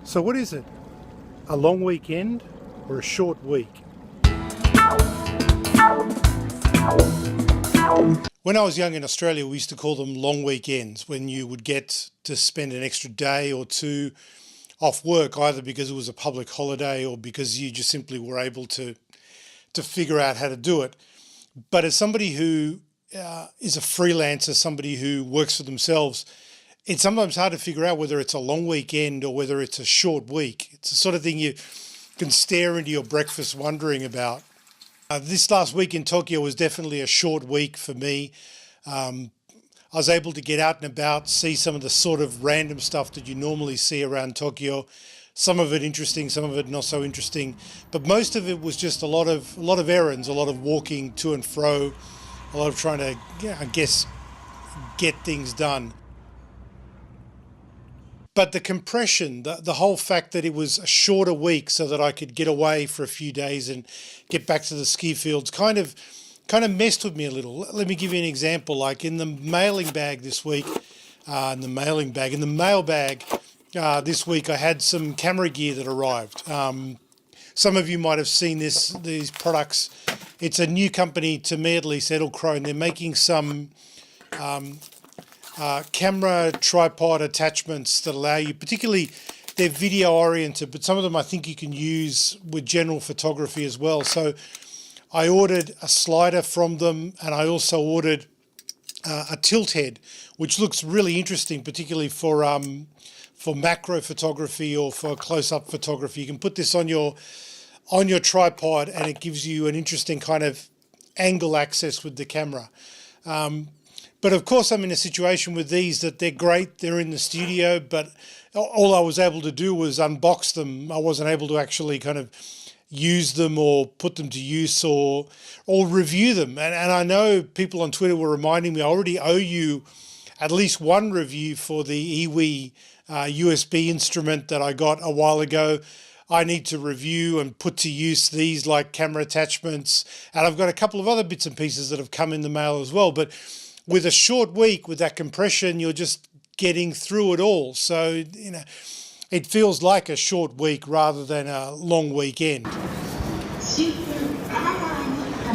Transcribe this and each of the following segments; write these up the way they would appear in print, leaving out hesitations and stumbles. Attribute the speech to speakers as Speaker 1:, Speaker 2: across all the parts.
Speaker 1: So what is it? A long weekend or a short week? When I was young in Australia, we used to call them long weekends, when you would get to spend an extra day or two off work, either because it was a public holiday or because you just simply were able to figure out how to do it. But as somebody who is a freelancer, somebody who works for themselves, it's sometimes hard to figure out whether it's a long weekend or whether it's a short week. It's the sort of thing you can stare into your breakfast wondering about. This last week in Tokyo was definitely a short week for me. I was able to get out and about, see some of the sort of random stuff that you normally see around Tokyo. Some of it interesting, some of it not so interesting, but most of it was just a lot of errands, a lot of walking to and fro, a lot of trying to, I guess, get things done. But the compression, the whole fact that it was a shorter week so that I could get away for a few days and get back to the ski fields kind of messed with me a little. Let me give you an example. Like in the mailing bag this week, in the mailbag this week, I had some camera gear that arrived. Some of you might have seen these products. It's a new company to me, at least, Edelkrone. They're making some camera tripod attachments that allow you, particularly they're video oriented, but some of them I think you can use with general photography as well. So I ordered a slider from them, and I also ordered a tilt head, which looks really interesting, particularly for macro photography or for close-up photography. You can put this on your tripod, and it gives you an interesting kind of angle access with the camera. But of course, I'm in a situation with these that they're great. They're in the studio, but all I was able to do was unbox them. I wasn't able to actually kind of use them or put them to use or review them. And I know people on Twitter were reminding me, I already owe you at least one review for the iwi USB instrument that I got a while ago. I need to review and put to use these like camera attachments. And I've got a couple of other bits and pieces that have come in the mail as well. But with a short week, with that compression, you're just getting through it all. So, it feels like a short week rather than a long weekend.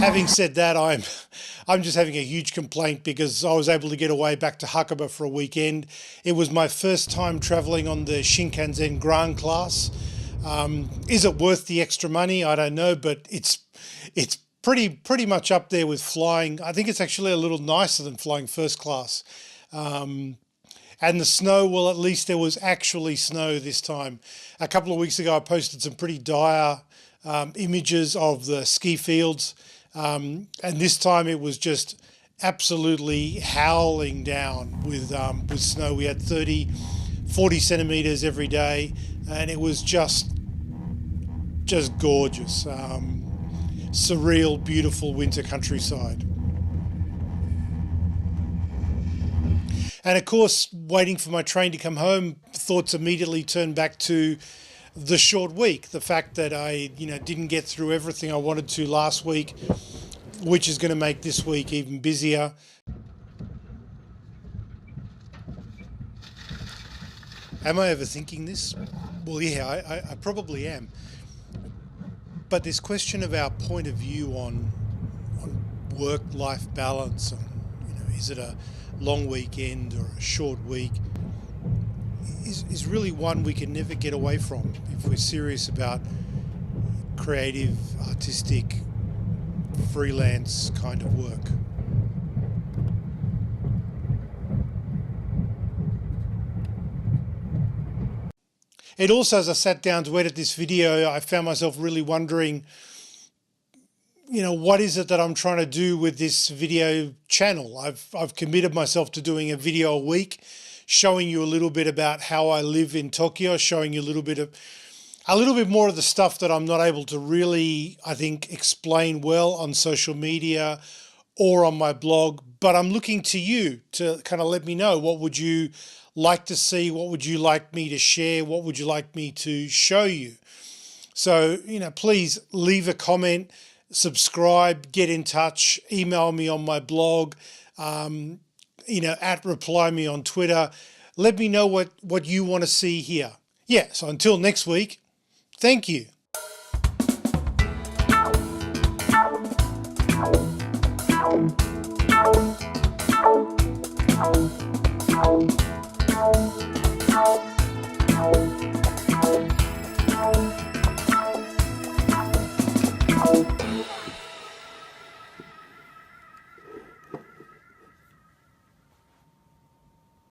Speaker 1: Having said that, I'm just having a huge complaint because I was able to get away back to Hakuba for a weekend. It was my first time traveling on the Shinkansen Grand class. Is it worth the extra money? I don't know, but it's pretty much up there with flying. I think it's actually a little nicer than flying first class. And the snow, well, at least there was actually snow this time. A couple of weeks ago, I posted some pretty dire images of the ski fields. And this time it was just absolutely howling down with snow. We had 30, 40 centimeters every day, and it was just gorgeous. Surreal, beautiful winter countryside. And of course, waiting for my train to come home, thoughts immediately turned back to the short week. The fact that I, didn't get through everything I wanted to last week, which is going to make this week even busier. Am I overthinking this? Well, yeah, I probably am. But this question of our point of view on work-life balance, on, is it a long weekend or a short week, is really one we can never get away from if we're serious about creative, artistic, freelance kind of work. It also, as I sat down to edit this video, I found myself really wondering, what is it that I'm trying to do with this video channel? I've committed myself to doing a video a week, showing you a little bit about how I live in Tokyo, showing you a little bit more of the stuff that I'm not able to really, I think, explain well on social media or on my blog. But I'm looking to you to kind of let me know, what would you like to see? What would you like me to share? What would you like me to show you? So, please leave a comment, subscribe, get in touch, email me on my blog, at reply me on Twitter. Let me know what you want to see here. Yeah, so until next week, thank you.